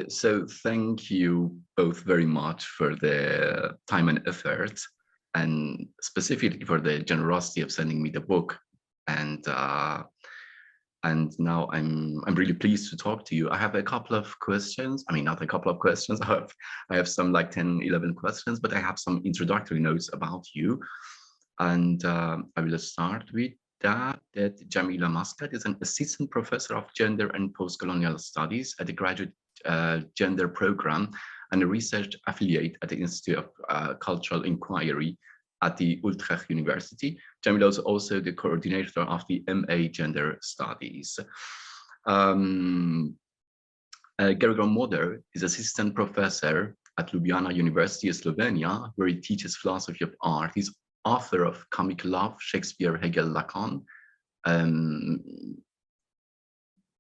So thank you both very much for the time and effort, and specifically for the generosity of sending me the book. And now I'm really pleased to talk to you. I have a couple of questions. I mean, not a couple of questions. I have some like 10, 11 questions, but I have some introductory notes about you. And I will start with that Jamila Mascat is an assistant professor of gender and postcolonial studies at the graduate gender program and a research affiliate at the Institute of Cultural Inquiry at the Utrecht University. Jamila is also the coordinator of the MA Gender Studies. Gregor Moder is assistant professor at Ljubljana University of Slovenia, where he teaches philosophy of art. He's author of Comic Love, Shakespeare, Hegel, Lacan,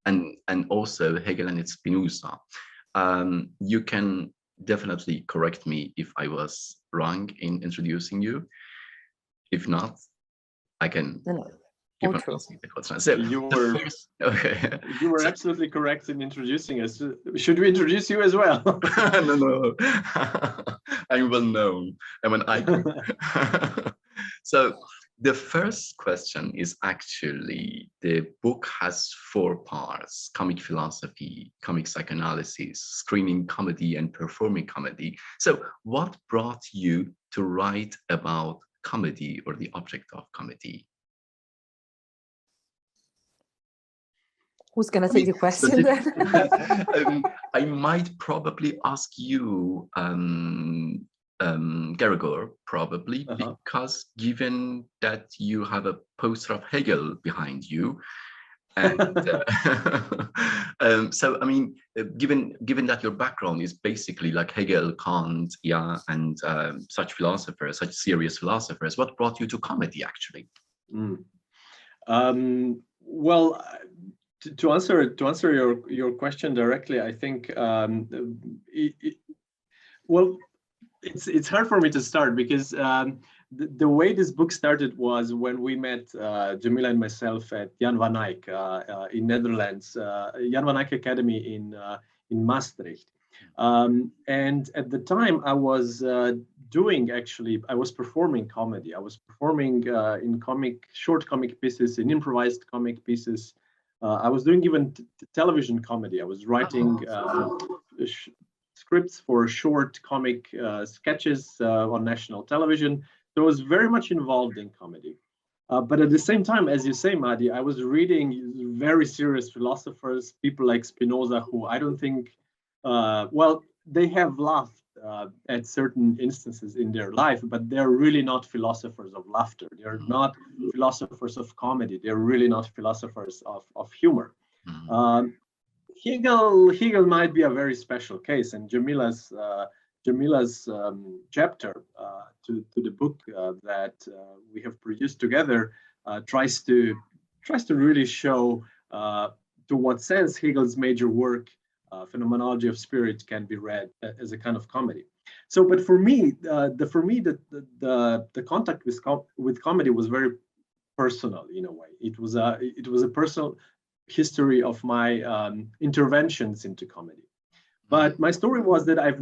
and also Hegel and Spinoza. You can definitely correct me if I was wrong in introducing you. If not, I can. No. So you were okay. You were absolutely correct in introducing us. Should we introduce you as well? No. I'm well known. I'm an icon. So the first question is actually, the book has 4 parts: comic philosophy, comic psychoanalysis, screening comedy, and performing comedy. So what brought you to write about comedy, or the object of comedy? Who's going to take the question then? I might probably ask you, Gregor, probably, because given that you have a poster of Hegel behind you, and so I mean, given that your background is basically like Hegel, Kant, yeah, and such philosophers, such serious philosophers, what brought you to comedy, actually? Well, to answer your question directly, I think it's hard for me to start, because the way this book started was when we met, Jamila and myself, at Jan van Eyck in Netherlands, Jan van Eyck Academy in Maastricht. And at the time I was I was performing comedy. I was performing in short comic pieces, in improvised comic pieces. I was doing even television comedy. I was writing scripts for short comic sketches on national television. So I was very much involved in comedy. But at the same time, as you say, Mahdi, I was reading very serious philosophers, people like Spinoza, who I don't think, well, they have laughed at certain instances in their life, but they're really not philosophers of laughter. They're not philosophers of comedy. They're really not philosophers of humor. Hegel might be a very special case, and Jamila's chapter to the book that we have produced together tries to really show to what sense Hegel's major work, Phenomenology of Spirit, can be read as a kind of comedy. So, but for me, the contact with comedy was very personal in a way. It was a personal history of my interventions into comedy. But my story was that I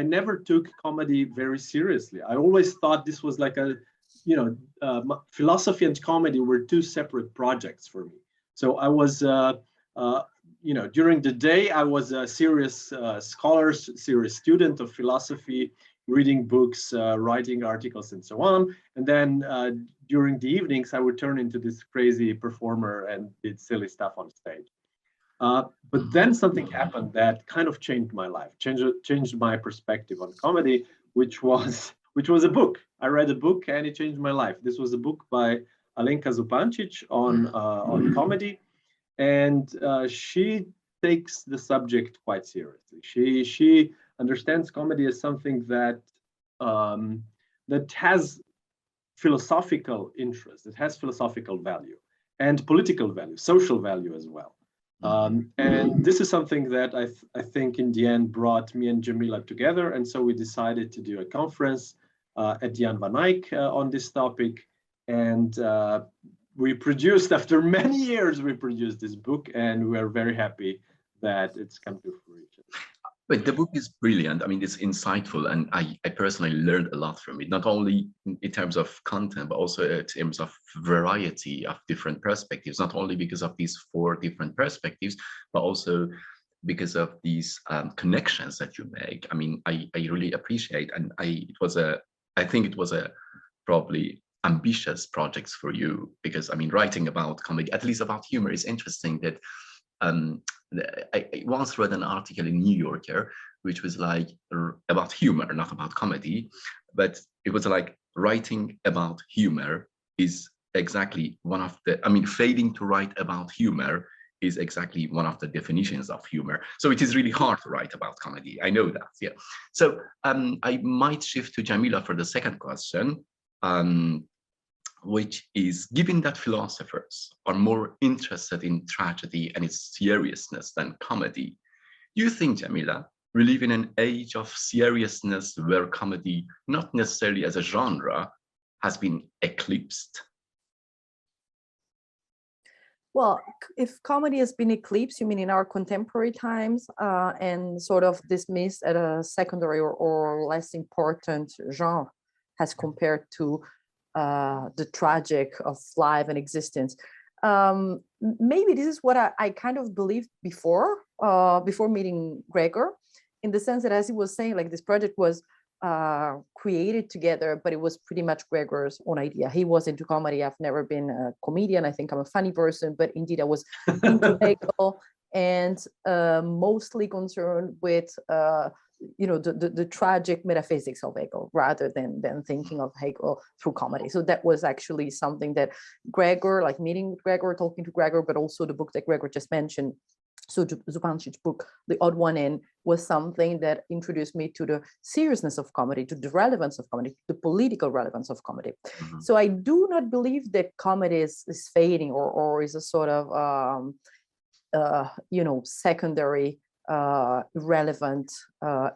never took comedy very seriously. I always thought this was like philosophy and comedy were 2 separate projects for me. So I was, during the day, I was a serious scholar, serious student of philosophy, reading books, writing articles, and so on. And then during the evenings, I would turn into this crazy performer and did silly stuff on stage. But then something happened that kind of changed my life, changed my perspective on comedy, which was a book. I read a book and it changed my life. This was a book by Alenka Zupancic on comedy, and she takes the subject quite seriously. She understands comedy as something that has philosophical interest, it has philosophical value and political value, social value as well. And this is something that I think in the end brought me and Jamila together. And so we decided to do a conference at Jan van Eyck on this topic. And we produced, after many years, we produced this book, and we are very happy that it's come to fruition. But the book is brilliant. I mean, it's insightful, and I personally learned a lot from it, not only in terms of content, but also in terms of variety of different perspectives, not only because of these 4 different perspectives, but also because of these connections that you make. I mean, I really appreciate, and I think it was a probably ambitious projects for you, because I mean, writing about comedy, at least about humor, is interesting. That I once read an article in New Yorker, which was like about humor, not about comedy, but it was like writing about humor is exactly one of the, I mean, failing to write about humor is exactly one of the definitions of humor. So it is really hard to write about comedy. I know that, yeah. So I might shift to Jamila for the second question. Which is, given that philosophers are more interested in tragedy and its seriousness than comedy, do you think, Jamila, we live in an age of seriousness where comedy, not necessarily as a genre, has been eclipsed? Well, if comedy has been eclipsed, you mean in our contemporary times, and sort of dismissed at a secondary or less important genre as compared to the tragic of life and existence. Maybe this is what I kind of believed before meeting Gregor, in the sense that, as he was saying, like, this project was created together, but it was pretty much Gregor's own idea. He was into comedy. I've never been a comedian. I think I'm a funny person, but indeed I was into Hegel, and mostly concerned with the tragic metaphysics of Hegel, rather than thinking of Hegel through comedy. So that was actually something that Gregor, like meeting with Gregor, talking to Gregor, but also the book that Gregor just mentioned, so Zupancic's book, The Odd One In, was something that introduced me to the seriousness of comedy, to the relevance of comedy, the political relevance of comedy. Mm-hmm. So I do not believe that comedy is fading or is a sort of secondary relevant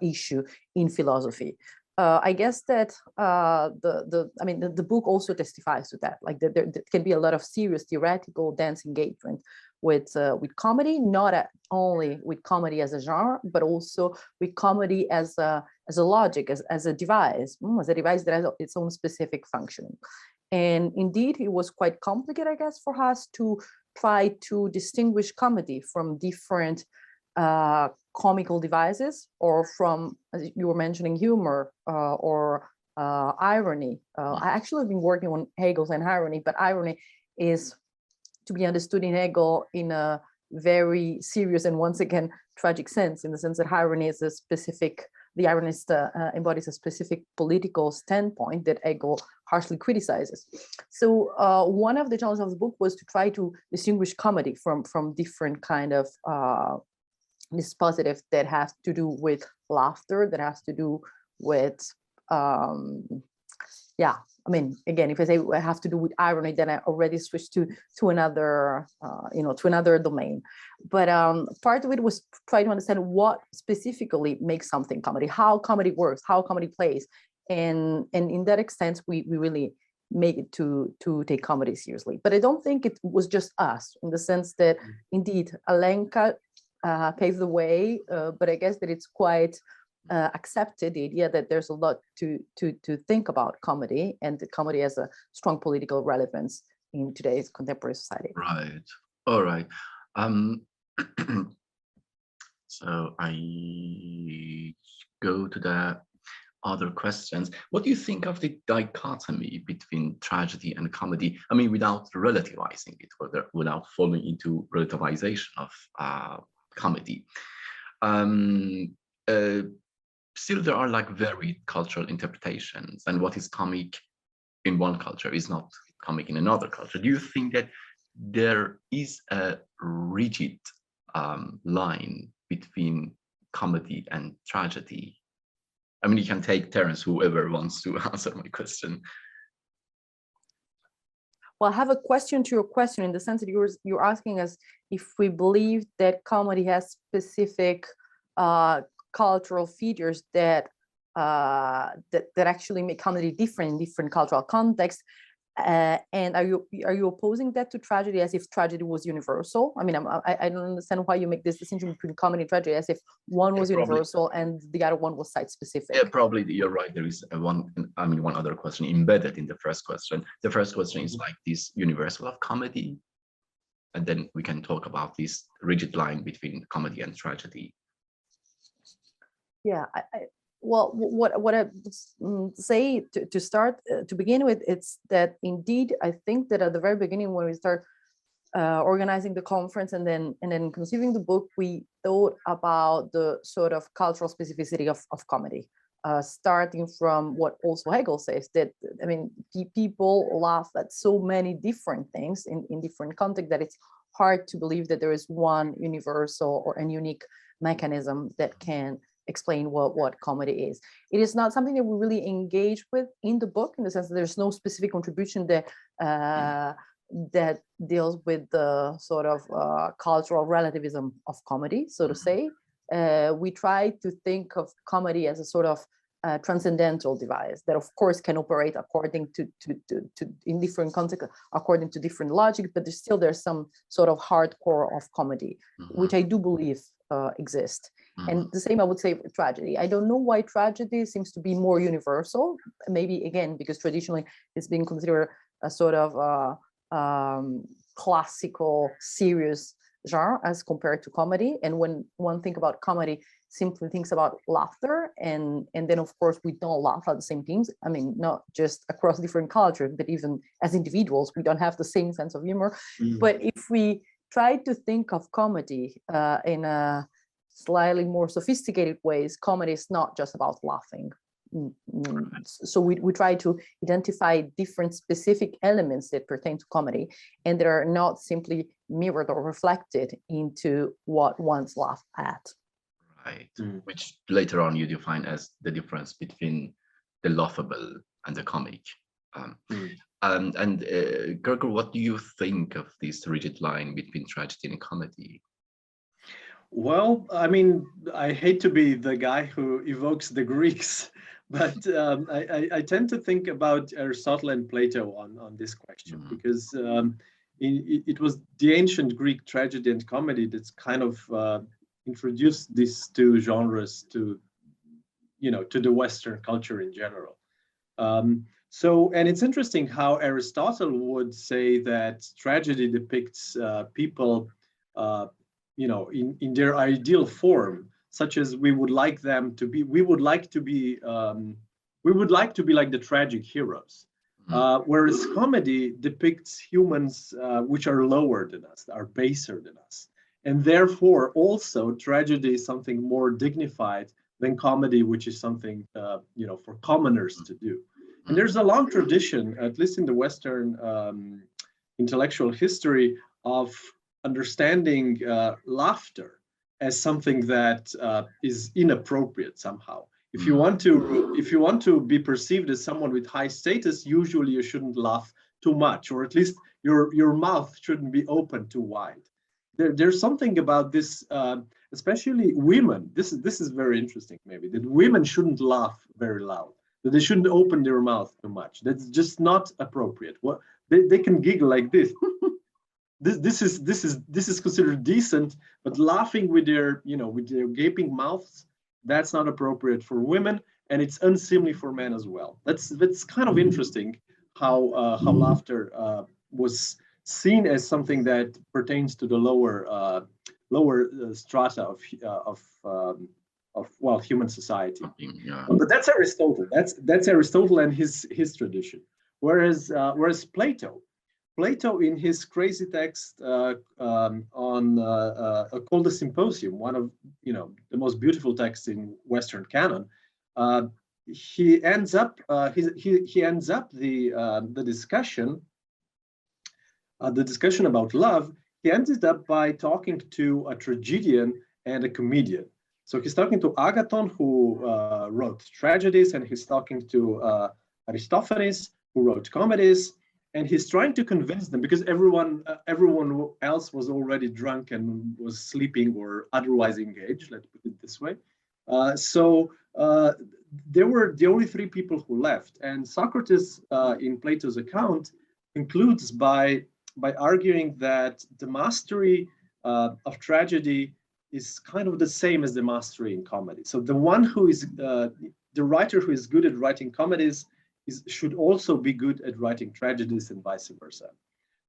issue in philosophy. I guess that the book also testifies to that. Like, there can be a lot of serious theoretical dense engagement with comedy, not only with comedy as a genre, but also with comedy as a logic, as a device that has its own specific function. And indeed, it was quite complicated, I guess, for us to try to distinguish comedy from different comical devices, or from, as you were mentioning, humor or irony. I actually have been working on Hegel's and irony, but irony is to be understood in Hegel in a very serious and, once again, tragic sense, in the sense that irony is the ironist embodies a specific political standpoint that Hegel harshly criticizes. So one of the challenges of the book was to try to distinguish comedy from different kind of dispositive that has to do with laughter, that has to do with I mean, again, if I say I have to do with irony, then I already switched to another to another domain. But part of it was trying to understand what specifically makes something comedy, how comedy works, how comedy plays, and in that extent we really make it to take comedy seriously. But I don't think it was just us, in the sense that indeed Alenka paved the way, but I guess that it's quite accepted, the idea that there's a lot to think about comedy, and the comedy has a strong political relevance in today's contemporary society. Right. All right. So I go to the other questions. What do you think of the dichotomy between tragedy and comedy? I mean, without relativizing it, or without falling into relativization of comedy. Still, there are like varied cultural interpretations, and what is comic in one culture is not comic in another culture. Do you think that there is a rigid line between comedy and tragedy? I mean, you can take Terence, whoever wants to answer my question. Well, I have a question to your question, in the sense that you're asking us if we believe that comedy has specific cultural features that actually make comedy different in different cultural contexts. And are you opposing that to tragedy as if tragedy was universal? I mean, I don't understand why you make this distinction between comedy and tragedy as if one was universal and the other one was site specific. Yeah, probably you're right. There is one other question embedded in the first question. The first question is like this universal of comedy, and then we can talk about this rigid line between comedy and tragedy. Yeah, well, what I say to start to begin with, it's that indeed I think that at the very beginning when we start organizing the conference and then conceiving the book, we thought about the sort of cultural specificity of comedy, starting from what also Hegel says, that I mean people laugh at so many different things in different contexts that it's hard to believe that there is one universal or a unique mechanism that can explain what comedy is. It is not something that we really engage with in the book, in the sense that there's no specific contribution that that deals with the sort of cultural relativism of comedy, so to say. We try to think of comedy as a sort of transcendental device that of course can operate according to in different contexts according to different logic, but there's some sort of hardcore of comedy, which I do believe exist. And the same I would say for tragedy. I don't know why tragedy seems to be more universal, maybe again because traditionally it's been considered a sort of classical serious genre as compared to comedy, and when one thinks about comedy simply thinks about laughter, and then of course we don't laugh at the same things. I mean, not just across different cultures, but even as individuals we don't have the same sense of humor. But if we try to think of comedy in a slightly more sophisticated ways, comedy is not just about laughing. So we try to identify different specific elements that pertain to comedy and that are not simply mirrored or reflected into what one's laugh at. Right, which later on you define as the difference between the laughable and the comic. And Gregor, what do you think of this rigid line between tragedy and comedy? Well, I mean, I hate to be the guy who evokes the Greeks, but I tend to think about Aristotle and Plato on this question, because it was the ancient Greek tragedy and comedy that's kind of introduced these two genres to, to the Western culture in general. And it's interesting how Aristotle would say that tragedy depicts people, in their ideal form, such as we would like them to be. We would like to be like the tragic heroes. Whereas comedy depicts humans which are lower than us, are baser than us. And therefore, also, tragedy is something more dignified than comedy, which is something, for commoners to do. And there's a long tradition, at least in the Western intellectual history, of understanding laughter as something that is inappropriate somehow. If you want to be perceived as someone with high status, usually you shouldn't laugh too much, or at least your mouth shouldn't be open too wide. There's something about this, especially women. This is very interesting, maybe, that women shouldn't laugh very loud, that they shouldn't open their mouth too much. That's just not appropriate. What they can giggle like this. This is considered decent, but laughing with their gaping mouths, that's not appropriate for women, and it's unseemly for men as well. That's kind of interesting how laughter was seen as something that pertains to the lower strata of human society. But that's Aristotle. That's Aristotle and his tradition. Whereas Plato, in his crazy text called the Symposium, one of the most beautiful texts in Western canon, he ends up the discussion about love. He ended up by talking to a tragedian and a comedian. So he's talking to Agathon, who wrote tragedies, and he's talking to Aristophanes, who wrote comedies. And he's trying to convince them, because everyone else was already drunk and was sleeping or otherwise engaged, let's put it this way. So there were the only three people who left. And Socrates, in Plato's account, concludes by arguing that the mastery of tragedy is kind of the same as the mastery in comedy. So the one who is the writer who is good at writing comedies should also be good at writing tragedies, and vice versa.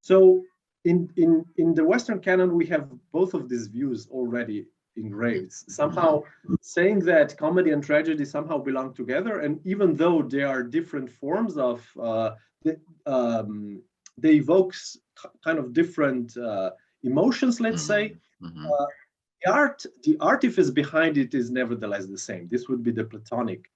So in the Western canon, we have both of these views already engraved, somehow saying that comedy and tragedy somehow belong together. And even though they are different forms of, they evoke kind of different emotions, let's say, the artifice behind it is nevertheless the same. This would be the Platonic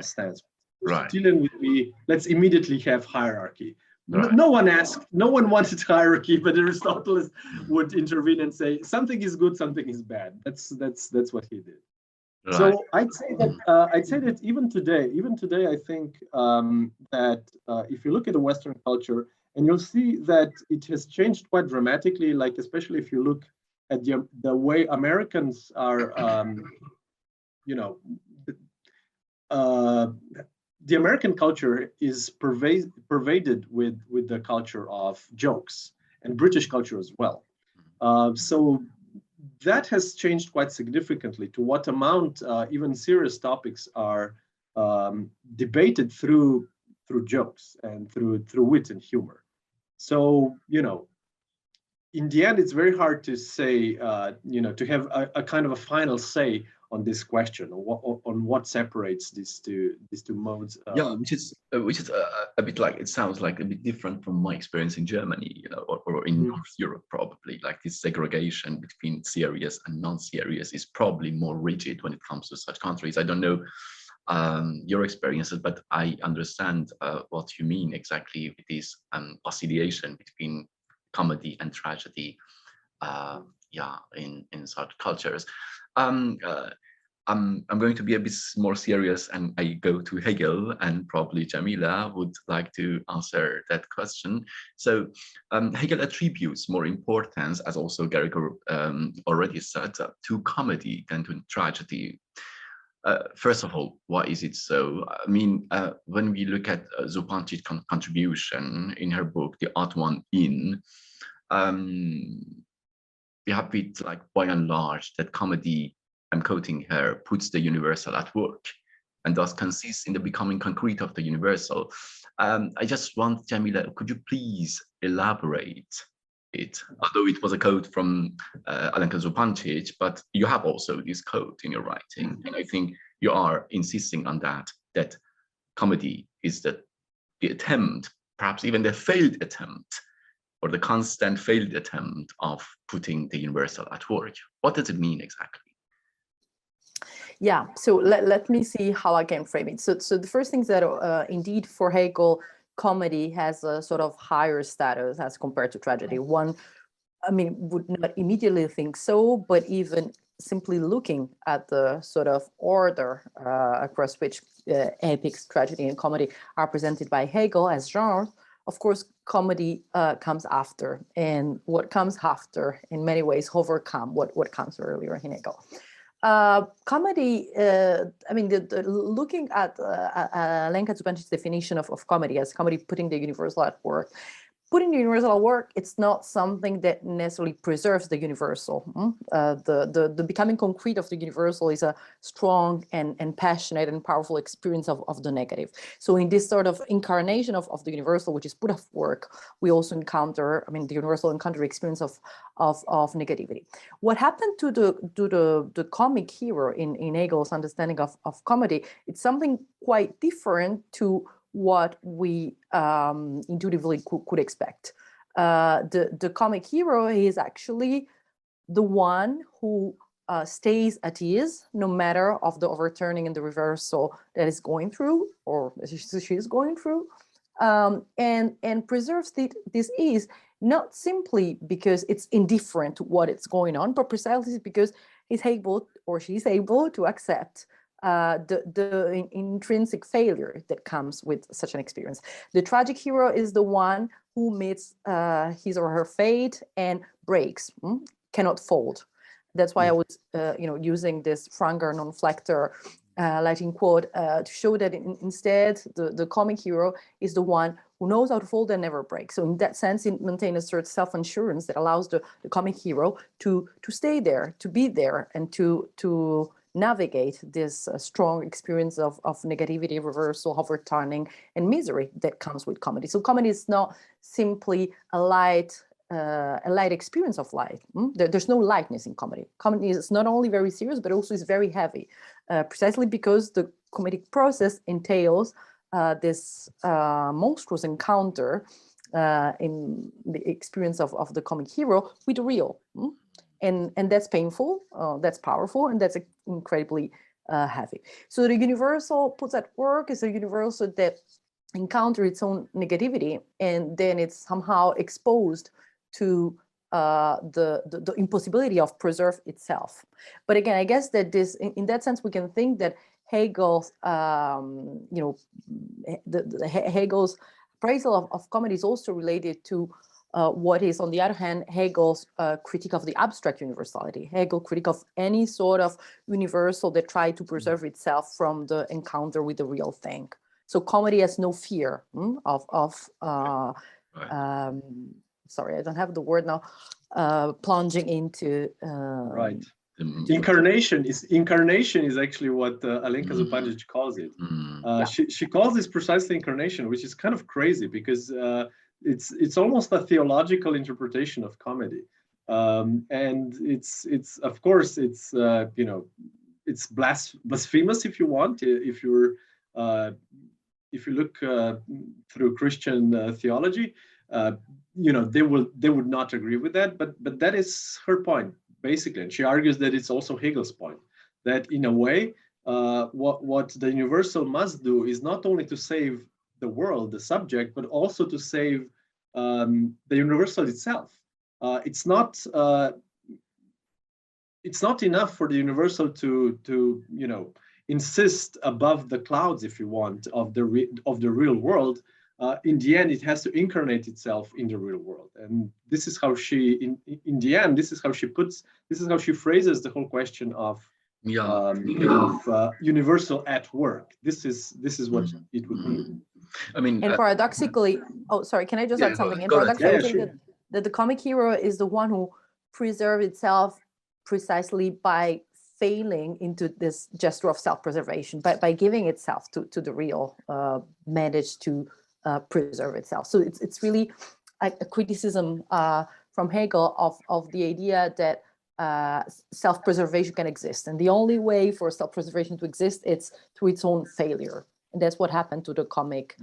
stance. Aristotelian would be, let's immediately have hierarchy. No one wanted hierarchy, but Aristotle would intervene and say something is good, something is bad. That's what he did. Right. So I'd say that even today, I think that if you look at the Western culture, and you'll see that it has changed quite dramatically. Like especially if you look at the way Americans are, the American culture is pervaded with the culture of jokes, and British culture as well. So that has changed quite significantly. To what amount even serious topics are debated through jokes and through wit and humor. So in the end, it's very hard to say, to have a kind of a final say on this question, on what separates these two modes. Yeah, which is a bit like, it sounds like a bit different from my experience in Germany, or in North Europe, probably. Like this segregation between serious and non-serious is probably more rigid when it comes to such countries. I don't know your experiences, but I understand what you mean exactly with this oscillation between comedy and tragedy. In such cultures. I'm going to be a bit more serious, and I go to Hegel, and probably Jamila would like to answer that question. So Hegel attributes more importance, as also Gregor already said, to comedy than to tragedy. First of all, why is it so? I mean, when we look at Zupančič's contribution in her book, The Odd One In, we have it like by and large that comedy, I'm quoting her, puts the universal at work, and thus consists in the becoming concrete of the universal. I just want, Jamila, could you please elaborate it? Although it was a quote from Alenka Zupančič, but you have also this quote in your writing, and I think you are insisting on that comedy is the attempt, perhaps even the failed attempt, or the constant failed attempt of putting the universal at work. What does it mean exactly? Yeah, so let me see how I can frame it. So the first thing is that indeed for Hegel, comedy has a sort of higher status as compared to tragedy. One, I mean, would not immediately think so, but even simply looking at the sort of order across which epics, tragedy, and comedy are presented by Hegel as genres, of course, comedy comes after, and what comes after in many ways overcome what comes earlier in Hegel. Comedy, I mean, looking at Alenka Zupančič's definition of comedy as comedy putting the universal at work, putting the universal at work, it's not something that necessarily preserves the universal. The becoming concrete of the universal is a strong and passionate and powerful experience of the negative. So in this sort of incarnation of the universal, which is put at work, we also encounter, I mean, the universal encounter experience of negativity. What happened to the comic hero in Hegel's understanding of comedy, it's something quite different to what we intuitively could expect. The comic hero is actually the one who stays at ease no matter of the overturning and the reversal that is going through, or she is going through, and preserves this ease, not simply because it's indifferent to what is going on, but precisely because he's able or she's able to accept the intrinsic failure that comes with such an experience. The tragic hero is the one who meets his or her fate and breaks, cannot fold. That's why I was, using this Franger non-flector lighting quote, to show that instead the comic hero is the one who knows how to fold and never break. So in that sense, it maintains a sort of self-assurance that allows the comic hero to stay there, to be there, and to navigate this strong experience of negativity, reversal, overturning, and misery that comes with comedy. So comedy is not simply a light experience of life. There's no lightness in comedy. Comedy is not only very serious, but also is very heavy, precisely because the comedic process entails this monstrous encounter in the experience of the comic hero with the real. And that's painful, that's powerful, and that's incredibly heavy. So the universal puts at work is a universal that encounters its own negativity, and then it's somehow exposed to the impossibility of preserve itself. But again, I guess that this, in that sense, we can think that Hegel's, Hegel's appraisal of comedy is also related to what is, on the other hand, Hegel's critique of the abstract universality. Hegel critique of any sort of universal that tried to preserve itself from the encounter with the real thing. So comedy has no fear sorry, I don't have the word now, plunging into right. Incarnation is actually what Alenka Zupančić calls it. She calls this precisely incarnation, which is kind of crazy because it's almost a theological interpretation of comedy, and it's of course it's it's blasphemous if you want, if you look through Christian theology. They would not agree with that, but that is her point basically, and she argues that it's also Hegel's point, that in a way what the universal must do is not only to save the world, the subject, but also to save the universal itself. It's not enough for the universal to insist above the clouds, if you want, of the real world. In the end, it has to incarnate itself in the real world, and this is how she, in the end, this is how she phrases the whole question of universal at work. This is what it would mean. I mean, and paradoxically, oh, sorry, can I just add something? And paradoxically, I think that the comic hero is the one who preserves itself precisely by failing into this gesture of self-preservation, by giving itself to the real, managed to preserve itself. So it's really a criticism from Hegel of the idea that self-preservation can exist, and the only way for self-preservation to exist it's through its own failure, and that's what happened to the comic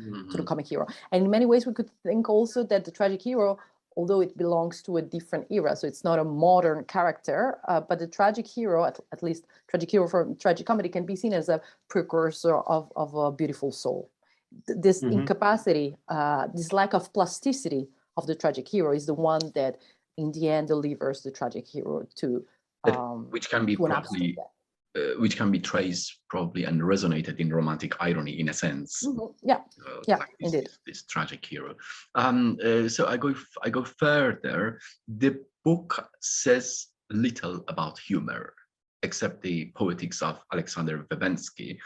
hero. And in many ways we could think also that the tragic hero, although it belongs to a different era, so it's not a modern character, but the tragic hero, at least tragic hero from tragic comedy, can be seen as a precursor of a beautiful soul. This incapacity, this lack of plasticity of the tragic hero is the one that in the end delivers the tragic hero to which can be probably which can be traced probably and resonated in romantic irony in a sense. Like indeed. This tragic hero. So I go further. The book says little about humor, except the poetics of Alexander Webensky,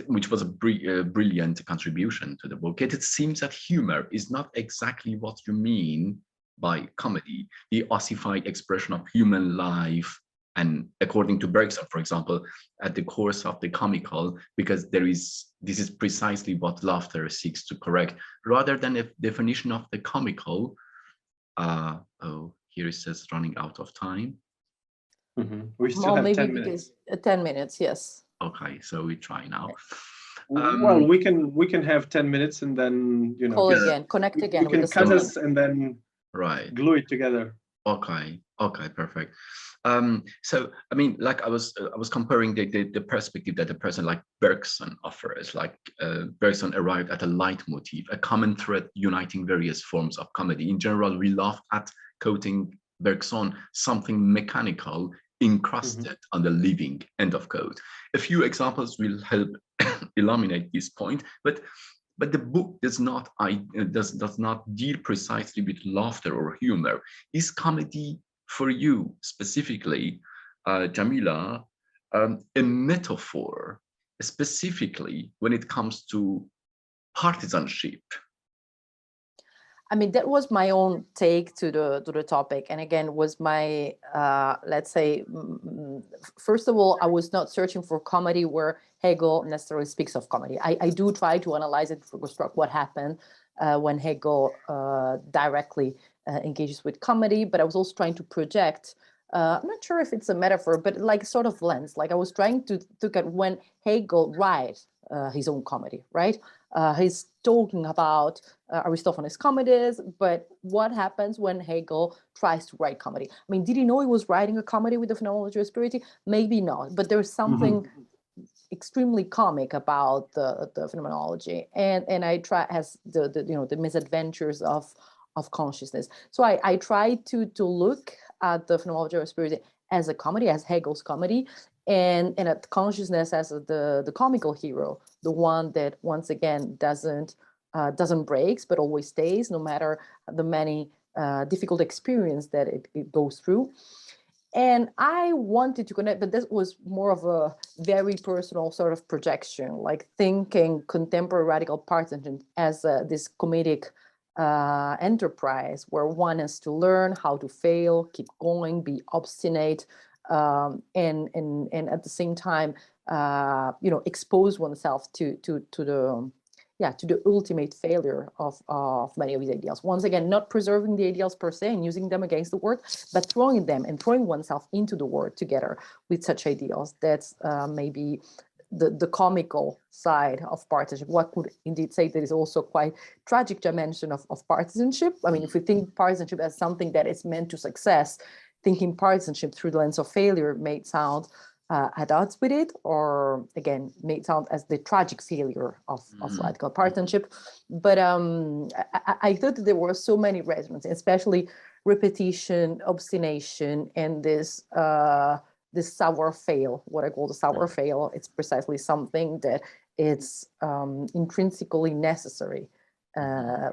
which was a brilliant contribution to the book. Yet it seems that humor is not exactly what you mean by comedy, the ossified expression of human life, and according to Bergson, for example, at the course of the comical, because this is precisely what laughter seeks to correct, rather than a definition of the comical. Here it says running out of time. We still have 10 minutes. 10 minutes, yes. Okay, so we try now. Well, we can have 10 minutes and then call again, connect again. We can cut us and then glue it together. Okay, perfect. So I mean, like I was comparing the perspective that a person like Bergson offers. Like Bergson arrived at a leitmotif, a common thread uniting various forms of comedy. In general, we laugh at quoting Bergson, something mechanical encrusted on the living, end of quote. A few examples will help illuminate this point, but the book does not deal precisely with laughter or humor. Is comedy for you specifically, Jamila, a metaphor specifically when it comes to partisanship? I mean, that was my own take to the topic, and again, was my let's say, first of all, I was not searching for comedy where Hegel necessarily speaks of comedy. I do try to analyze it, reconstruct what happened when Hegel directly engages with comedy, but I was also trying to project. I'm not sure if it's a metaphor, but like sort of lens. Like I was trying to look at when Hegel writes his own comedy, right? He's talking about Aristophanes' comedies, but what happens when Hegel tries to write comedy? I mean, did he know he was writing a comedy with the phenomenology of spirituality? Maybe not, but there's something extremely comic about the phenomenology, and I try as the misadventures of consciousness. So I try to look at the phenomenology of spirituality as a comedy, as Hegel's comedy, and at consciousness as the comical hero, the one that once again doesn't breaks but always stays, no matter the many difficult experience that it goes through. And I wanted to connect, but this was more of a very personal sort of projection, like thinking contemporary radical partisanship as this comedic enterprise where one has to learn how to fail, keep going, be obstinate, and at the same time, expose oneself to the ultimate failure of many of these ideals. Once again, not preserving the ideals per se and using them against the world, but throwing them and throwing oneself into the world together with such ideals. That's maybe the comical side of partisanship. What could indeed say that is also quite tragic dimension of partisanship. I mean, if we think partisanship as something that is meant to success, thinking partisanship through the lens of failure may sound at odds with it, or again, may sound as the tragic failure of radical partisanship. But I thought that there were so many resonances, especially repetition, obstination, and this sour fail, what I call the sour fail. It's precisely something that it's intrinsically necessary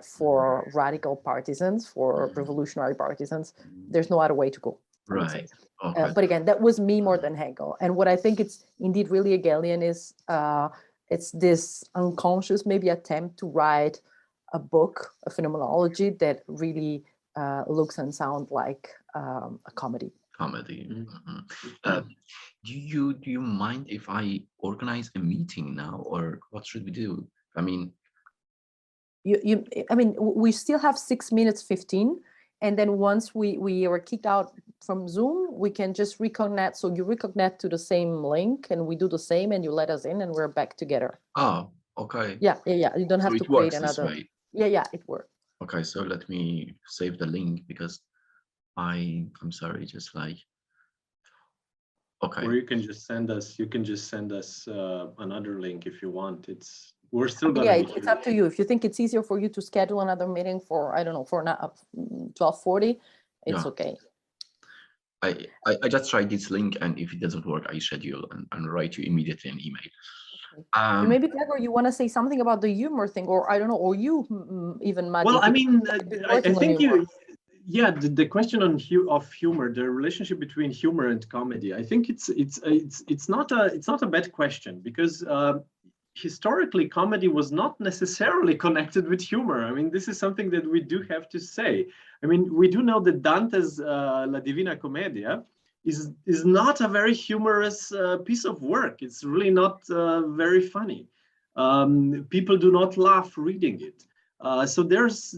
for radical partisans, for revolutionary partisans. There's no other way to go. Right. Okay. But again, that was me more than Hegel. And what I think it's indeed really Hegelian is it's this unconscious maybe attempt to write a book, a phenomenology that really looks and sounds like a comedy. Comedy. Do you mind if I organize a meeting now, or what should we do? I mean, we still have 6 minutes 15, and then once we are kicked out from Zoom, we can just reconnect. So you reconnect to the same link, and we do the same, and you let us in, and we're back together. Oh, okay. Yeah. You don't have to create another. Way. Yeah, it works. Okay, so let me save the link because I'm sorry, just like. Okay. Or you can just send us. Another link if you want. We're still going. Yeah, it's up to you. If you think it's easier for you to schedule another meeting for, I don't know, for 12:40, it's okay. I just tried this link, and if it doesn't work, I schedule and write you immediately an email. Okay. Maybe Gregor, you want to say something about the humor thing, or I don't know, or you even, Matt. Well, I mean, I think the question of humor, the relationship between humor and comedy, I think it's not a bad question, because historically comedy was not necessarily connected with humor. I mean, this is something that we do have to say. I mean, we do know that Dante's La Divina Commedia is not a very humorous piece of work. It's really not very funny. People do not laugh reading it. So there's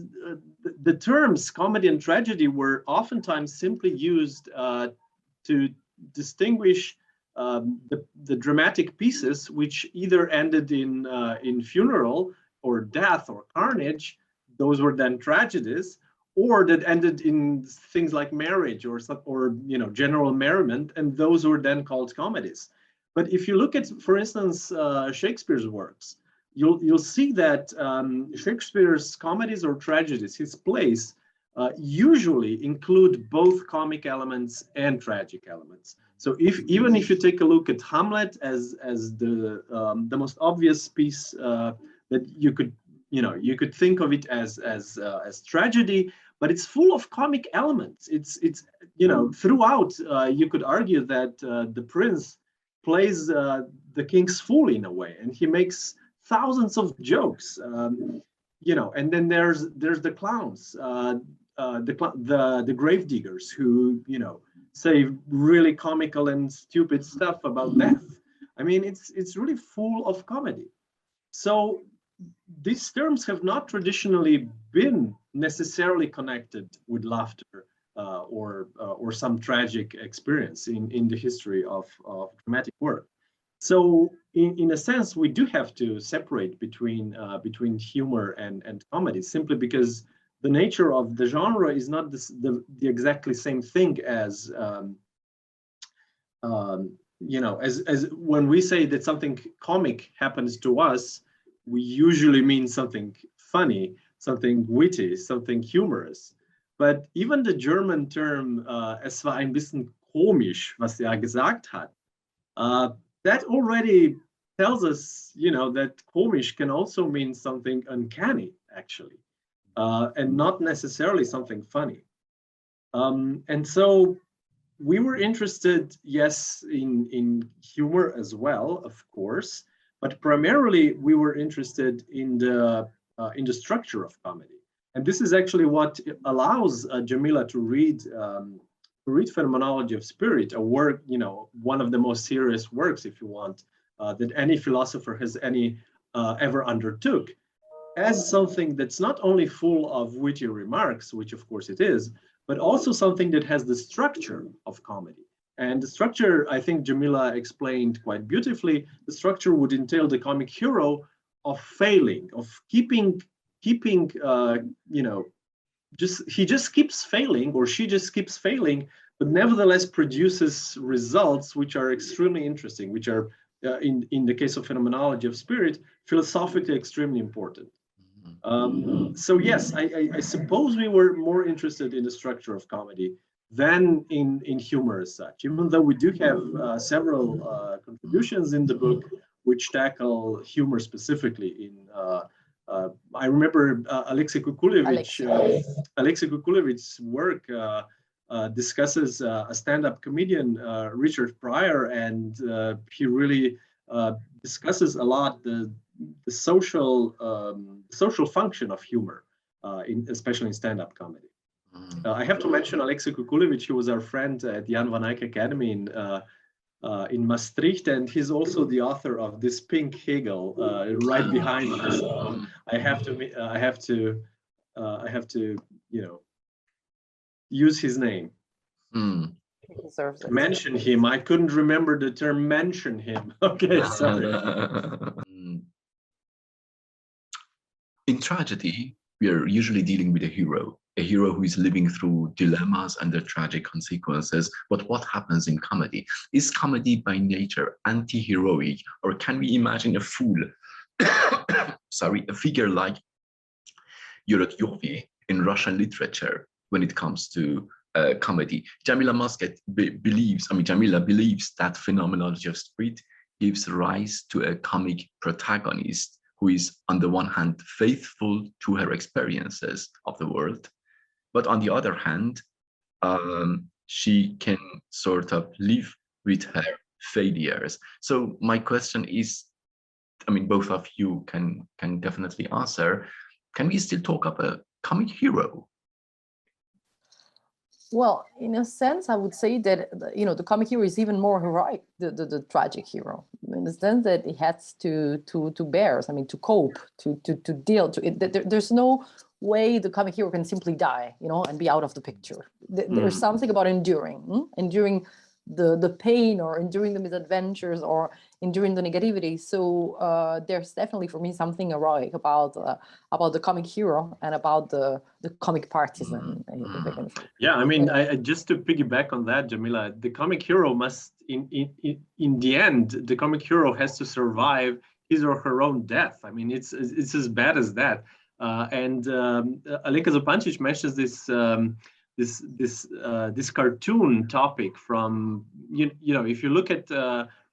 the terms comedy and tragedy were oftentimes simply used to distinguish the dramatic pieces, which either ended in funeral or death or carnage. Those were then tragedies, or that ended in things like marriage or general merriment, and those were then called comedies. But if you look at, for instance, Shakespeare's works, you'll see that Shakespeare's comedies or tragedies, his plays, usually include both comic elements and tragic elements. So even if you take a look at Hamlet as the most obvious piece that you could think of it as tragedy, but it's full of comic elements. It's throughout. You could argue that the prince plays the king's fool in a way, and he makes thousands of jokes, you know. And then there's the clowns, the grave diggers who, you know, say really comical and stupid stuff about death. I mean, it's really full of comedy. So these terms have not traditionally been necessarily connected with laughter or some tragic experience in the history of dramatic work. So in a sense, we do have to separate between humor and comedy, simply because the nature of the genre is not the exactly same thing as you know, as when we say that something comic happens to us, we usually mean something funny, something witty, something humorous. But even the German term, es war ein bisschen komisch, was er gesagt hat, that already tells us, you know, that komisch can also mean something uncanny, actually, and not necessarily something funny. And so we were interested, yes, in humor as well, of course, but primarily we were interested in the structure of comedy. And this is actually what allows Jamila to read Phenomenology of Spirit, a work, you know, one of the most serious works, if you want, that any philosopher has ever undertook, as something that's not only full of witty remarks, which of course it is, but also something that has the structure of comedy. And the structure, I think Jamila explained quite beautifully. The structure would entail the comic hero of failing, of keeping you know, he just keeps failing, or she just keeps failing, but nevertheless produces results which are extremely interesting, which are, in the case of Phenomenology of Spirit, philosophically extremely important. So yes, I suppose we were more interested in the structure of comedy than in humor as such, even though we do have several contributions in the book which tackle humor specifically. I remember Alexei Kukulevich's work discusses a stand-up comedian, Richard Pryor, and he really discusses a lot the social function of humor, especially in stand-up comedy. I have to mention Alexei Kukulevich, who was our friend at the Jan van Eyck Academy in Maastricht, and he's also the author of this Pink Hegel right behind us. I have to, you know, use his name. He deserves it. Mention him. I couldn't remember the term mention him. Okay, sorry. In tragedy, we are usually dealing with a hero who is living through dilemmas and their tragic consequences. But what happens in comedy? Is comedy by nature anti-heroic, or can we imagine a fool, sorry, a figure like Yurek Yurvi in Russian literature when it comes to comedy? Jamila Mascat believes that Phenomenology of Spirit gives rise to a comic protagonist who is, on the one hand, faithful to her experiences of the world, but on the other hand, she can sort of live with her failures. So my question is, I mean, both of you can definitely answer, can we still talk about a comic hero? Well, in a sense, I would say that, you know, the comic hero is even more heroic, the tragic hero, in the sense that he has to bear, I mean, to cope, to deal. There's no way the comic hero can simply die, you know, and be out of the picture. There's something about enduring the pain, or enduring the misadventures, or enduring the negativity. So there's definitely, for me, something heroic about the comic hero and about the comic partisan. Yeah, I mean, I just to piggyback on that, Jamila, the comic hero must, in the end, the comic hero has to survive his or her own death. I mean, it's as bad as that. And Alenka Zupancic mentions this cartoon topic from, you know, if you look at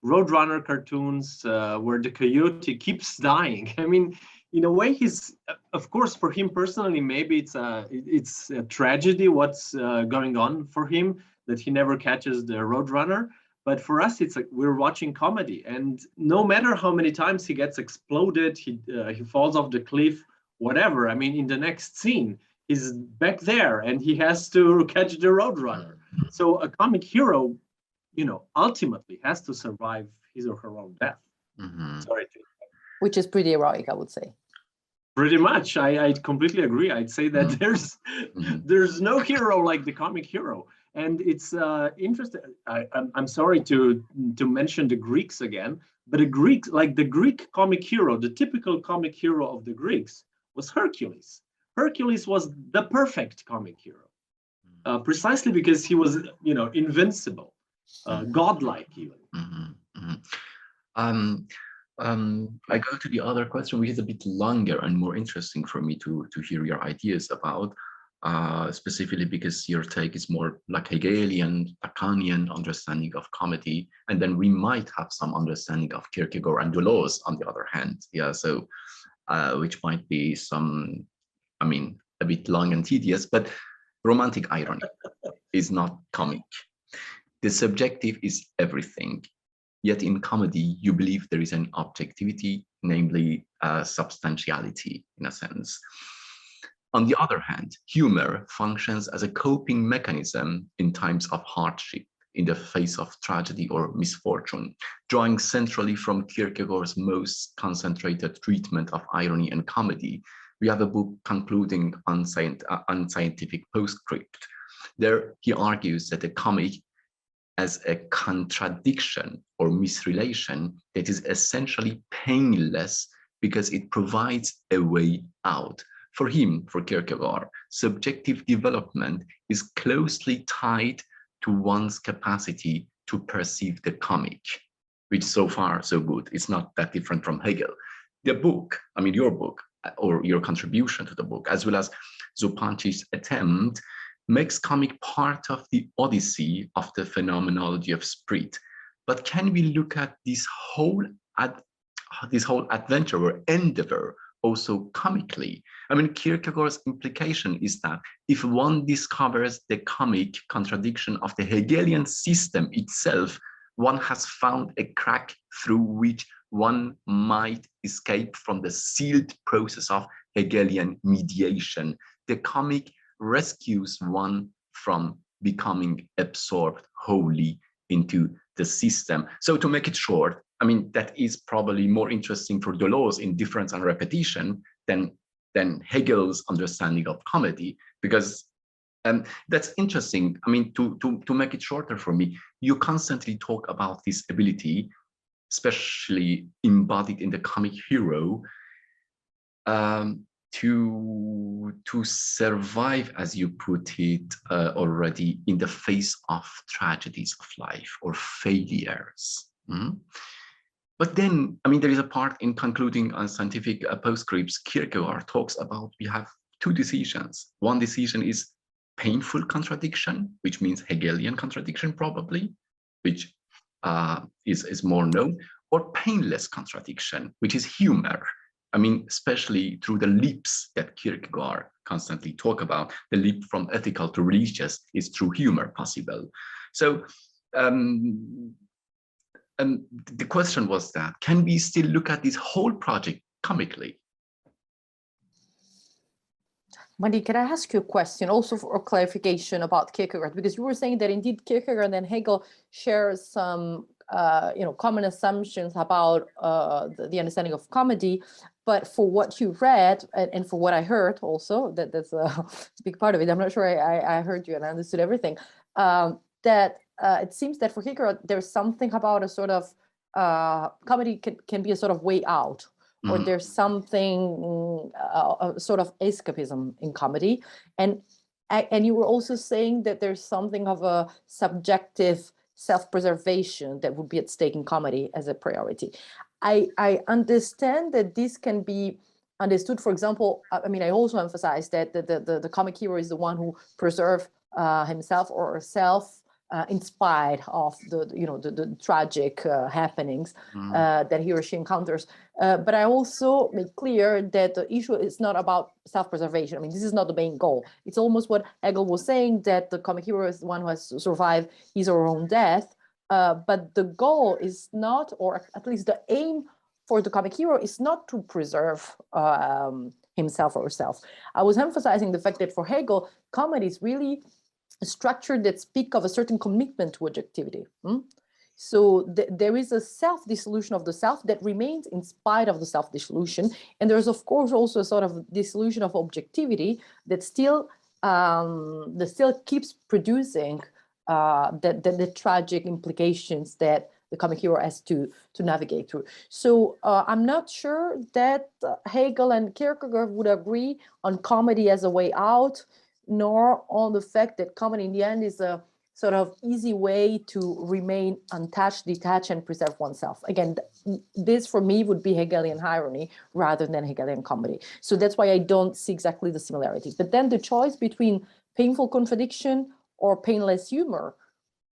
Roadrunner cartoons where the coyote keeps dying. I mean, in a way, he's, of course, for him personally, maybe it's a tragedy what's going on for him, that he never catches the Roadrunner. But for us, it's like we're watching comedy, and no matter how many times he gets exploded, he falls off the cliff, whatever. I mean, in the next scene, he's back there and he has to catch the roadrunner. So a comic hero, ultimately has to survive his or her own death. Sorry. Which is pretty heroic, I would say. Pretty much, I completely agree. I'd say that there's no hero like the comic hero, and it's interesting. I'm sorry to mention the Greeks again, but the Greek comic hero, the typical comic hero of the Greeks was Hercules. Hercules was the perfect comic hero, precisely because he was, invincible, godlike even. I go to the other question, which is a bit longer and more interesting for me to hear your ideas about, specifically because your take is more like Hegelian, Lacanian understanding of comedy, and then we might have some understanding of Kierkegaard and Deleuze on the other hand. Yeah, so which might be some, a bit long and tedious, but romantic irony is not comic. The subjective is everything. Yet in comedy, you believe there is an objectivity, namely substantiality, in a sense. On the other hand, humor functions as a coping mechanism in times of hardship, in the face of tragedy or misfortune, drawing centrally from Kierkegaard's most concentrated treatment of irony and comedy. We have a book concluding unscientific postscript. There, he argues that the comic as a contradiction or misrelation that is essentially painless because it provides a way out. For him, for Kierkegaard, subjective development is closely tied to one's capacity to perceive the comic, which so far so good. It's not that different from Hegel. The book, your book, or your contribution to the book, as well as Zupančič's attempt, makes comic part of the odyssey of the phenomenology of spirit. But can we look at this whole adventure or endeavor also comically? Kierkegaard's implication is that if one discovers the comic contradiction of the Hegelian system itself, one has found a crack through which one might escape from the sealed process of Hegelian mediation. The comic rescues one from becoming absorbed wholly into the system. So to make it short, that is probably more interesting for Deleuze in Difference and Repetition than Hegel's understanding of comedy, because that's interesting. To make it shorter for me, you constantly talk about this ability, especially embodied in the comic hero, to survive, as you put it already, in the face of tragedies of life or failures. But then, there is a part in concluding on scientific postscripts, Kierkegaard talks about we have two decisions. One decision is painful contradiction, which means Hegelian contradiction probably, which is more known, or painless contradiction, which is humor. Especially through the leaps that Kierkegaard constantly talk about, the leap from ethical to religious is through humor possible. So the question was that, can we still look at this whole project comically? Mandi, can I ask you a question also for clarification about Kierkegaard? Because you were saying that indeed Kierkegaard and Hegel share some common assumptions about the understanding of comedy, but for what you read and for what I heard also, that's a big part of it. I'm not sure I heard you and I understood everything. That it seems that for Kierkegaard, there's something about a sort of comedy can be a sort of way out, or there's something a sort of escapism in comedy, and you were also saying that there's something of a subjective self-preservation that would be at stake in comedy as a priority. I understand that this can be understood. For example, I also emphasize that the comic hero is the one who preserves himself or herself in spite of the tragic happenings that he or she encounters. But I also make clear that the issue is not about self-preservation. This is not the main goal. It's almost what Hegel was saying, that the comic hero is the one who has survived his or her own death, But the goal is not, or at least the aim for the comic hero is not to preserve himself or herself. I was emphasizing the fact that for Hegel, comedy is really a structure that speaks of a certain commitment to objectivity. So there is a self-dissolution of the self that remains in spite of the self-dissolution. And there's, of course, also a sort of dissolution of objectivity that still keeps producing the tragic implications that the comic hero has to navigate through. So I'm not sure that Hegel and Kierkegaard would agree on comedy as a way out, nor on the fact that comedy in the end is a sort of easy way to remain untouched, detached, and preserve oneself. Again, this for me would be Hegelian irony rather than Hegelian comedy. So that's why I don't see exactly the similarity. But then the choice between painful contradiction or painless humor.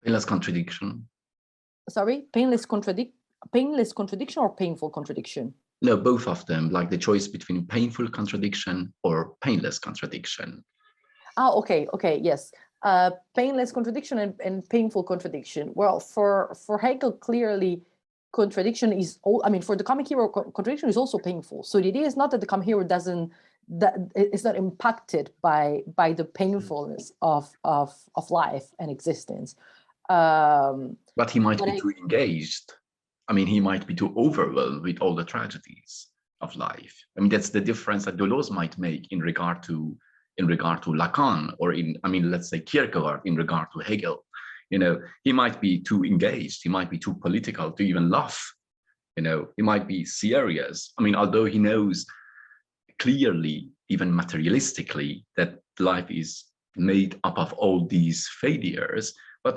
Painless contradiction. Sorry, painless contradiction or painful contradiction? No, both of them, like the choice between painful contradiction or painless contradiction. Oh, okay, yes. Painless contradiction and painful contradiction. Well, for Hegel, clearly, contradiction is, for the comic hero, contradiction is also painful. So the idea is not that the comic hero is not impacted by the painfulness of life and existence. But he might be too engaged. He might be too overwhelmed with all the tragedies of life. That's the difference that Deleuze might make in regard to Lacan, or let's say Kierkegaard in regard to Hegel. He might be too engaged. He might be too political to even laugh. He might be serious. Although he knows clearly, even materialistically, that life is made up of all these failures, but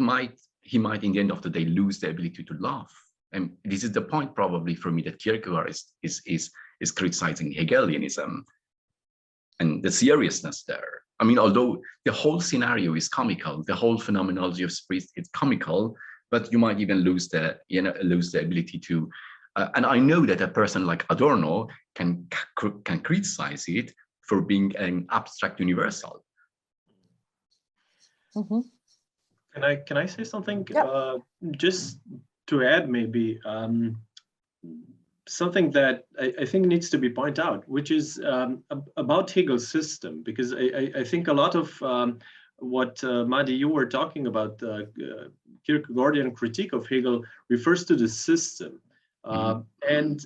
he might in the end of the day lose the ability to laugh. And this is the point probably for me that Kierkegaard is criticizing Hegelianism and the seriousness there. Although the whole scenario is comical, the whole phenomenology of spirit is comical, but you might even lose the ability to. And I know that a person like Adorno can criticize it for being an abstract universal. Mm-hmm. Can I say something? Yeah. Just to add, maybe something that I think needs to be pointed out, which is about Hegel's system, because I think a lot of what Madi, you were talking about, Kierkegaardian critique of Hegel refers to the system. And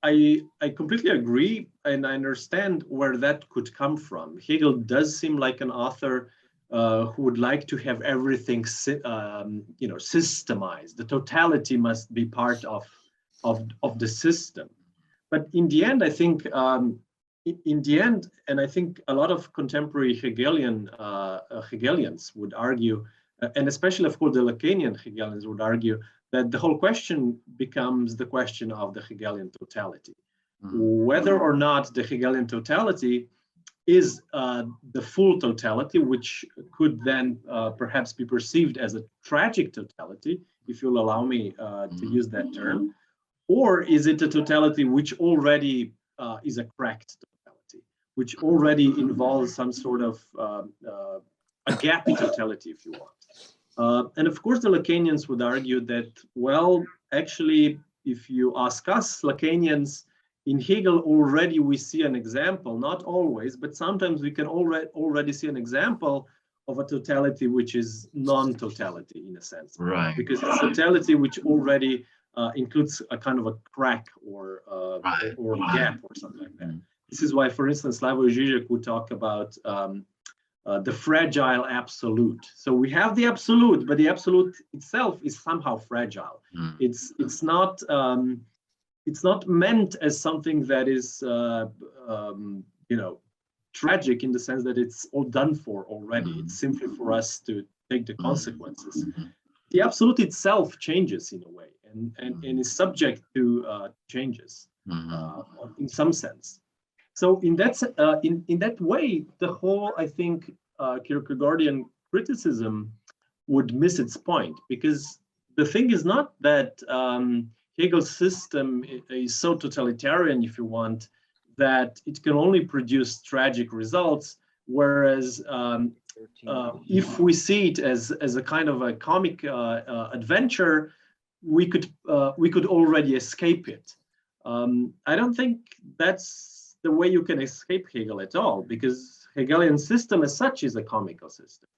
I completely agree, and I understand where that could come from. Hegel does seem like an author who would like to have everything, systemized. The totality must be part of the system. But in the end, I think, and I think a lot of contemporary Hegelians would argue, and especially, of course, the Lacanian Hegelians would argue that the whole question becomes the question of the Hegelian totality. Whether or not the Hegelian totality is the full totality, which could then perhaps be perceived as a tragic totality, if you'll allow me to use that term, or is it a totality which already is a cracked totality, which already involves some sort of a gappy totality, if you want. And of course, the Lacanians would argue that, well, actually, if you ask us, Lacanians, in Hegel already we see an example, not always, but sometimes we can already see an example of a totality which is non-totality in a sense. Right. Because it's totality which already includes a kind of a crack or a gap or something like that. This is why, for instance, Slavoj Žižek would talk about the fragile absolute. So we have the absolute, but the absolute itself is somehow fragile. It's not meant as something that is tragic in the sense that it's all done for already. It's simply for us to take the consequences. The absolute itself changes in a way and is subject to changes in some sense. So in that way, the whole, I think, Kierkegaardian criticism would miss its point, because the thing is not that Hegel's system is so totalitarian, if you want, that it can only produce tragic results, whereas if we see it as a kind of a comic adventure, we could already escape it. I don't think that's the way you can escape Hegel at all, because Hegelian system as such is a comical system.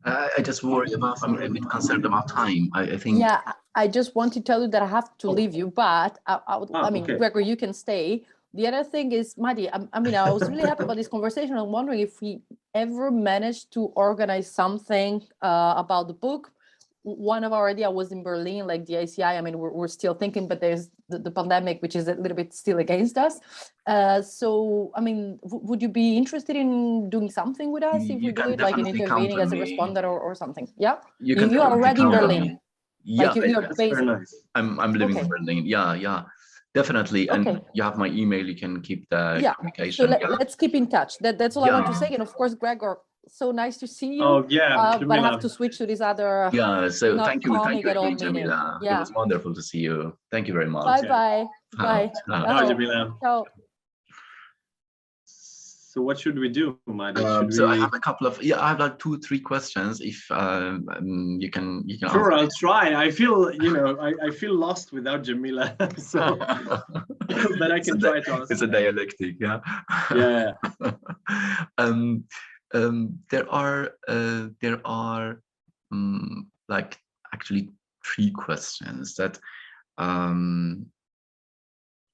I just worry about, I'm a bit concerned about time. I think. Yeah, I just want to tell you that I have to leave you, but I mean, okay. Gregor, you can stay. The other thing is, Madi, I mean, I was really happy about this conversation. I'm wondering if we ever managed to organize something about the book. One of our ideas was in Berlin, like the ACI. I mean, we're still thinking, but there's the pandemic, which is a little bit still against us. So, I mean, would you be interested in doing something with us if we do it, like in intervening as a responder or something? Yeah, you are already in Berlin. Yeah, like you're that's based. very nice. I'm living in Berlin. Yeah, definitely. And Okay. you have my email. You can keep the communication. So let's keep in touch. That's all I want to say. And of course, Gregor, so nice to see you. Oh yeah, but I have to switch to this other. Yeah. So thank you at all again, Jamila. Yeah. It was wonderful to see you. Thank you very much. Bye. Ciao, Jamila. Ciao. So what should we do, Madi? So I have a couple of I have like 2-3 questions. If you can Sure, I'll try. I feel I feel lost without Jamila, so but I can try to answer. It's a dialectic, yeah. Yeah. There are like actually 3 questions that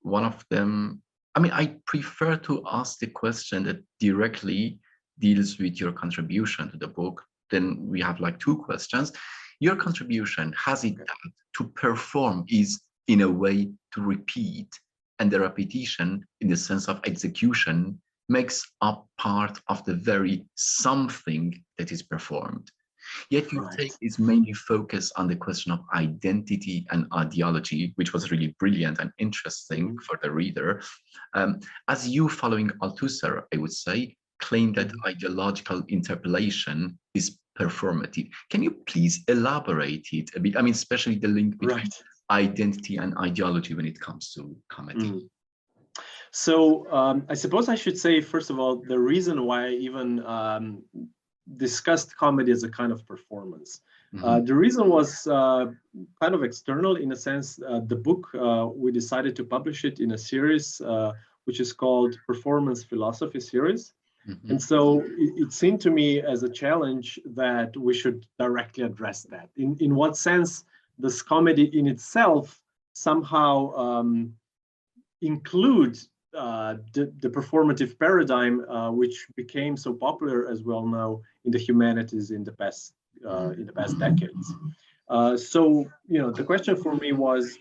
one of them. I mean, I prefer to ask the question that directly deals with your contribution to the book. Then we have like 2 questions. Your contribution, has it that to perform is in a way to repeat, and the repetition in the sense of execution makes up part of the very something that is performed. Yet your take is mainly focused on the question of identity and ideology, which was really brilliant and interesting for the reader. As you, following Althusser, I would say, claim that ideological interpellation is performative. Can you please elaborate it a bit? I mean, especially the link between identity and ideology when it comes to comedy. So I suppose I should say, first of all, the reason why I even discussed comedy as a kind of performance. The reason was kind of external, in a sense. The book, we decided to publish it in a series which is called Performance Philosophy series. And so it seemed to me as a challenge that we should directly address that. In what sense does comedy in itself somehow include the performative paradigm, which became so popular, as we all know, in the humanities in the past decades. So the question for me was,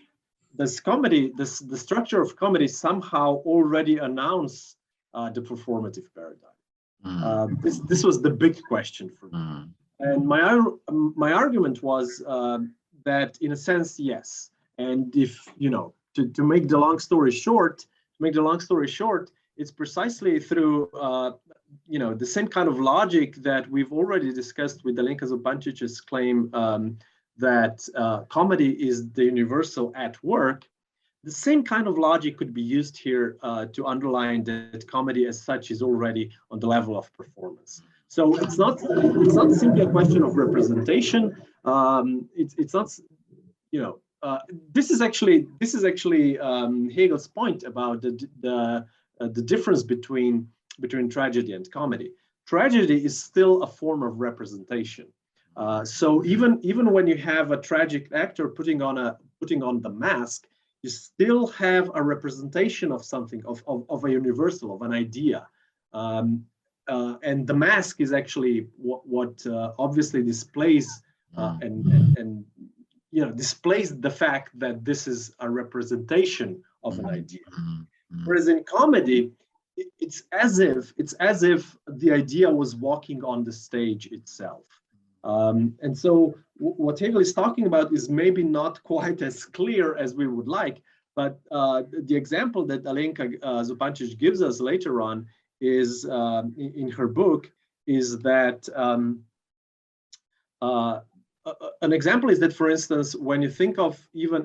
does comedy, the structure of comedy, somehow already announce the performative paradigm? This was the big question for me, and my argument was that, in a sense, yes. And if to make the long story short. It's precisely through the same kind of logic that we've already discussed with Alenka Zupancic's claim that comedy is the universal at work. The same kind of logic could be used here to underline that comedy as such is already on the level of performance. So it's not simply a question of representation. It's not this is actually Hegel's point about the difference between tragedy and comedy. Tragedy is still a form of representation. So even when you have a tragic actor putting on the mask, you still have a representation of something, of a universal, of an idea. And the mask is actually what obviously displays and displays the fact that this is a representation of an idea. Whereas in comedy, it's as if the idea was walking on the stage itself. And so what Hegel is talking about is maybe not quite as clear as we would like, but the example that Alenka Zupancic gives us later on is in her book is that an example is that, for instance, when you think of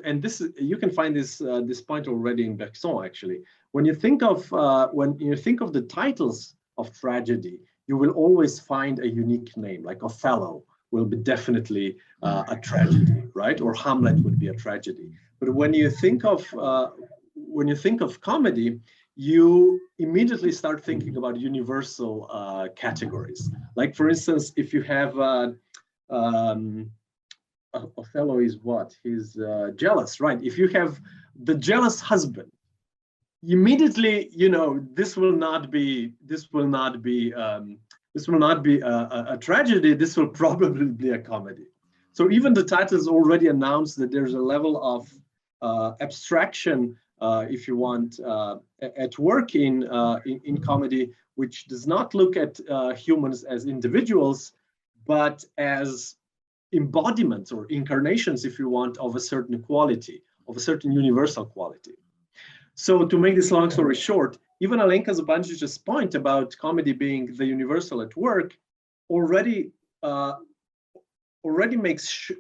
and this is, you can find this point already in Bergson, actually. When you think of the titles of tragedy, you will always find a unique name, like Othello will be definitely a tragedy, right? Or Hamlet would be a tragedy. But when you think of comedy, you immediately start thinking about universal categories. Like, for instance, if you have Othello is what? He's jealous, right? If you have the jealous husband, immediately, this will not be a tragedy. This will probably be a comedy. So even the titles already announced that there's a level of abstraction, if you want, at work in comedy, which does not look at humans as individuals, but as embodiments or incarnations, if you want, of a certain quality, of a certain universal quality. So to make this long story short, even Alenka Zupancic's point about comedy being the universal at work already makes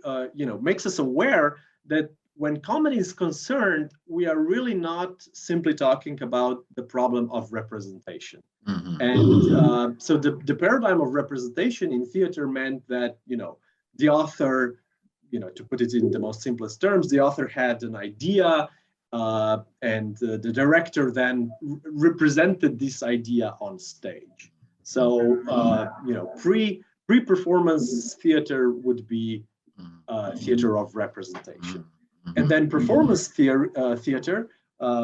us aware that when comedy is concerned, we are really not simply talking about the problem of representation. Mm-hmm. And so the paradigm of representation in theater meant that, the author, to put it in the most simplest terms, the author had an idea, and the director then represented this idea on stage. So, pre-performance theater would be theater of representation. And then performance theater,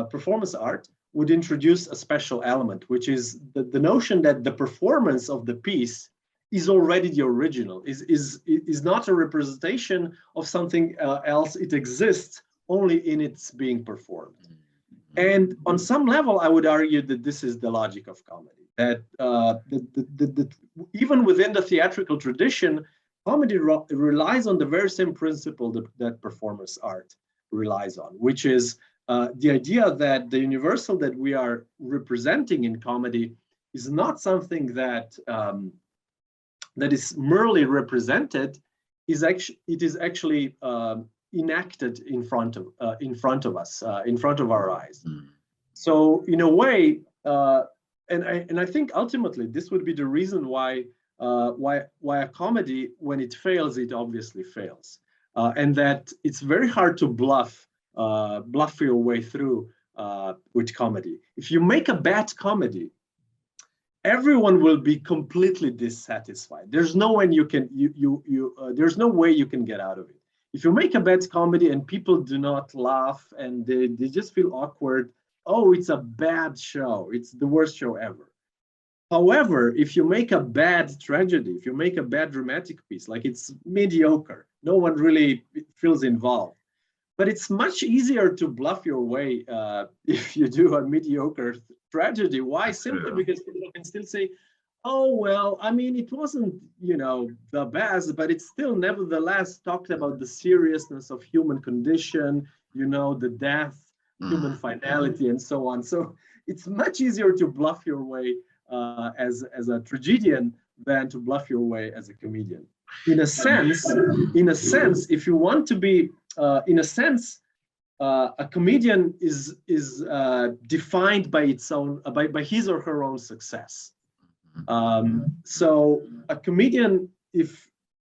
performance art, would introduce a special element, which is the notion that the performance of the piece is already the original, is not a representation of something else. It exists only in its being performed. And on some level, I would argue that this is the logic of comedy, that even within the theatrical tradition, comedy relies on the very same principle that performance art relies on, which is the idea that the universal that we are representing in comedy is not something that that is merely represented. It is actually enacted in front of us, in front of our eyes. So in a way, and I think ultimately this would be the reason why a comedy, when it fails, it obviously fails, and that it's very hard to bluff your way through with comedy. If you make a bad comedy, everyone will be completely dissatisfied. There's no way there's no way you can get out of it. If you make a bad comedy and people do not laugh and they just feel awkward, oh, it's a bad show. It's the worst show ever. However, if you make a bad tragedy, if you make a bad dramatic piece, like it's mediocre, no one really feels involved. But it's much easier to bluff your way if you do a mediocre tragedy. Why? Simply because people can still say, oh, well, I mean, it wasn't, the best, but it still nevertheless talked about the seriousness of human condition, the death, human finality, and so on. So it's much easier to bluff your way as a tragedian than to bluff your way as a comedian. In a sense, if you want to be, a comedian is defined by its own, by his or her own success. So a comedian, if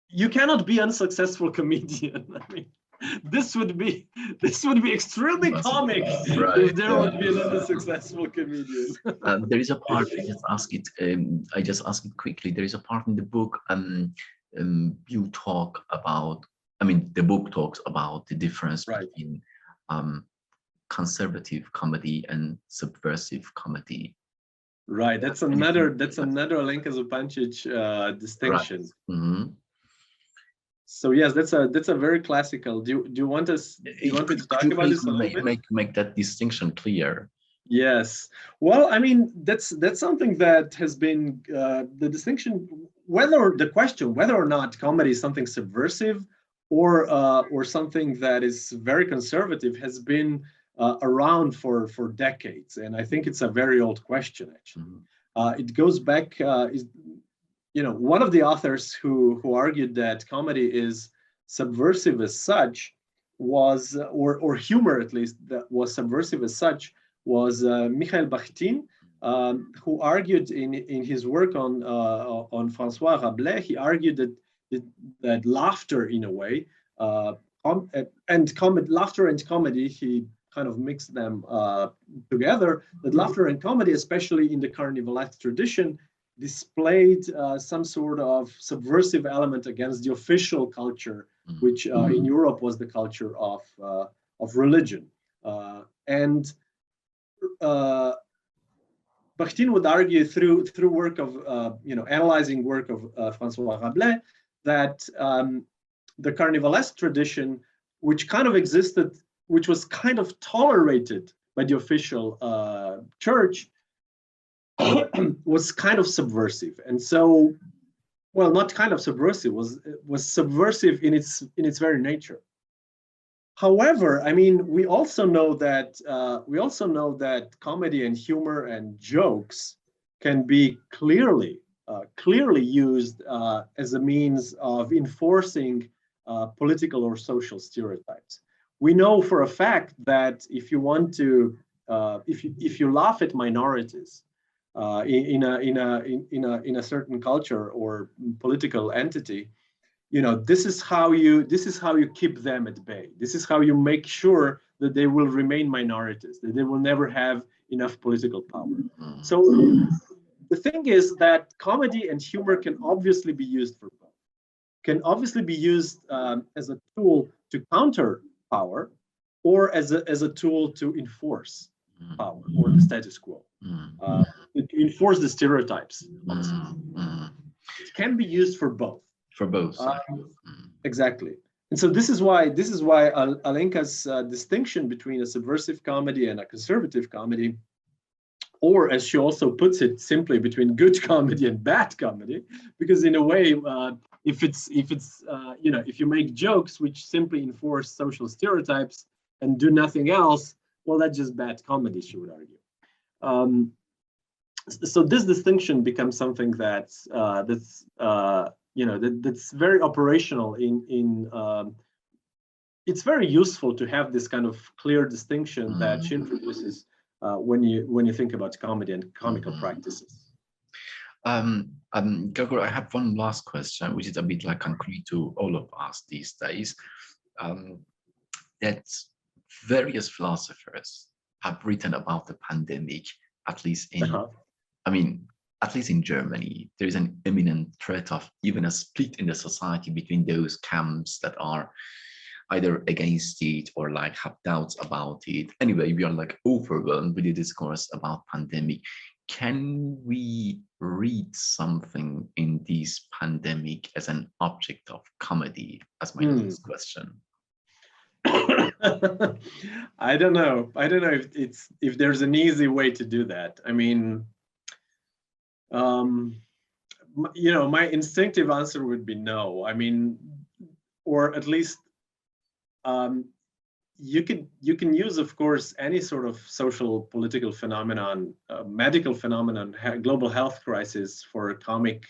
you cannot be unsuccessful comedian, I mean, this would be extremely comic, right, if there would be another successful comedian. There is a part, I just ask it quickly. There is a part in the book you talk about, the book talks about the difference between conservative comedy and subversive comedy. Right, that's another Alenka Zupancic distinction. Right. Mm-hmm. So yes, that's a very classical. Do you want me to talk about this a little bit? Make that distinction clear. Yes. Well, that's something that has been the distinction. The question whether or not comedy is something subversive or something that is very conservative has been around for decades, and I think it's a very old question actually. Mm-hmm. It goes back. One of the authors who argued that comedy is subversive as such was, or humor at least, that was subversive as such, was Mikhail Bakhtin, who argued in his work on François Rabelais, he argued that laughter, in a way, laughter and comedy, he kind of mixed them together, that laughter and comedy, especially in the carnivalesque tradition, displayed some sort of subversive element against the official culture, which in Europe was the culture of religion. Bakhtin would argue through work of analyzing work of François Rabelais that the carnivalesque tradition, which kind of existed, which was kind of tolerated by the official church, was kind of subversive. And so, well, not kind of subversive, was subversive in its very nature. However, I mean, we also know that comedy and humor and jokes can be clearly used as a means of enforcing political or social stereotypes. We know for a fact that if you want to, if you laugh at minorities in a certain culture or political entity, this is how you keep them at bay. This is how you make sure that they will remain minorities, that they will never have enough political power. So the thing is that comedy and humor can obviously be used for both. Can obviously be used as a tool to counter power, or as a tool to enforce power or the status quo, to enforce the stereotypes. It can be used for both. For both. Exactly. And so this is why Alenka's distinction between a subversive comedy and a conservative comedy, or as she also puts it simply, between good comedy and bad comedy, because in a way, if you make jokes which simply enforce social stereotypes and do nothing else, well, that's just bad comedy, she would argue. So this distinction becomes something that's very operational it's very useful to have this kind of clear distinction that she introduces when you think about comedy and comical practices. Gregor, I have one last question, which is a bit like concrete to all of us these days. That various philosophers have written about the pandemic, at least in, at least in Germany. There is an imminent threat of even a split in the society between those camps that are either against it or like have doubts about it. Anyway, we are like overwhelmed with the discourse about pandemic. Can we read something in this pandemic as an object of comedy? As my last question. I don't know if there's an easy way to do that. I mean, my instinctive answer would be no. I mean, or at least you can use, of course, any sort of social political phenomenon, medical phenomenon, global health crisis for comic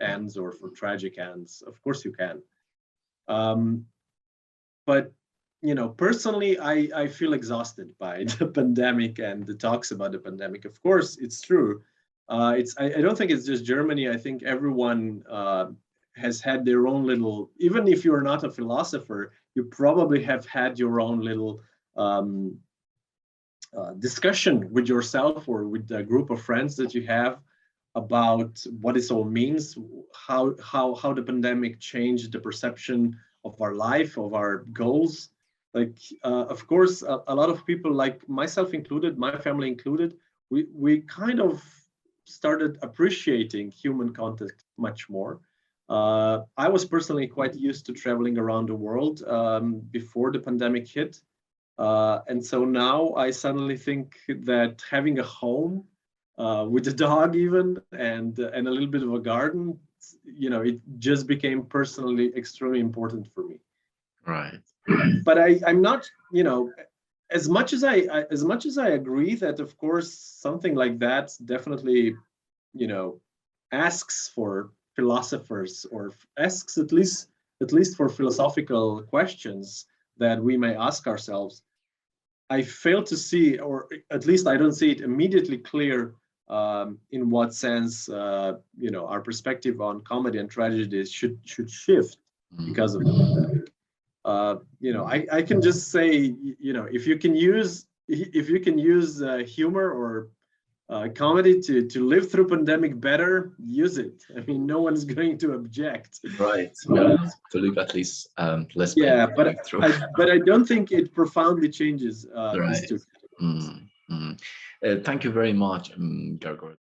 ends or for tragic ends. Of course you can. But personally, I feel exhausted by the pandemic and the talks about the pandemic. Of course, it's true. I don't think it's just Germany. I think everyone has had their own little, even if you're not a philosopher, you probably have had your own little discussion with yourself or with a group of friends that you have about what this all means, how the pandemic changed the perception of our life, of our goals. Like, of course, a lot of people, like myself included, my family included, we kind of started appreciating human contact much more. I was personally quite used to traveling around the world before the pandemic hit. And so now I suddenly think that having a home with a dog even and a little bit of a garden, it just became personally extremely important for me. Right. But I'm not, as much as I agree that, of course, something like that definitely, asks for philosophers, or asks at least for philosophical questions that we may ask ourselves. I fail to see, or at least I don't see it immediately clear, in what sense our perspective on comedy and tragedy should shift because of the pandemic. I can just say, if you can use humor or comedy to live through pandemic better, use it. I mean, no one's going to object. Right. To live at least less painful. Yeah, but I don't think it profoundly changes these two. Thank you very much, Gregor.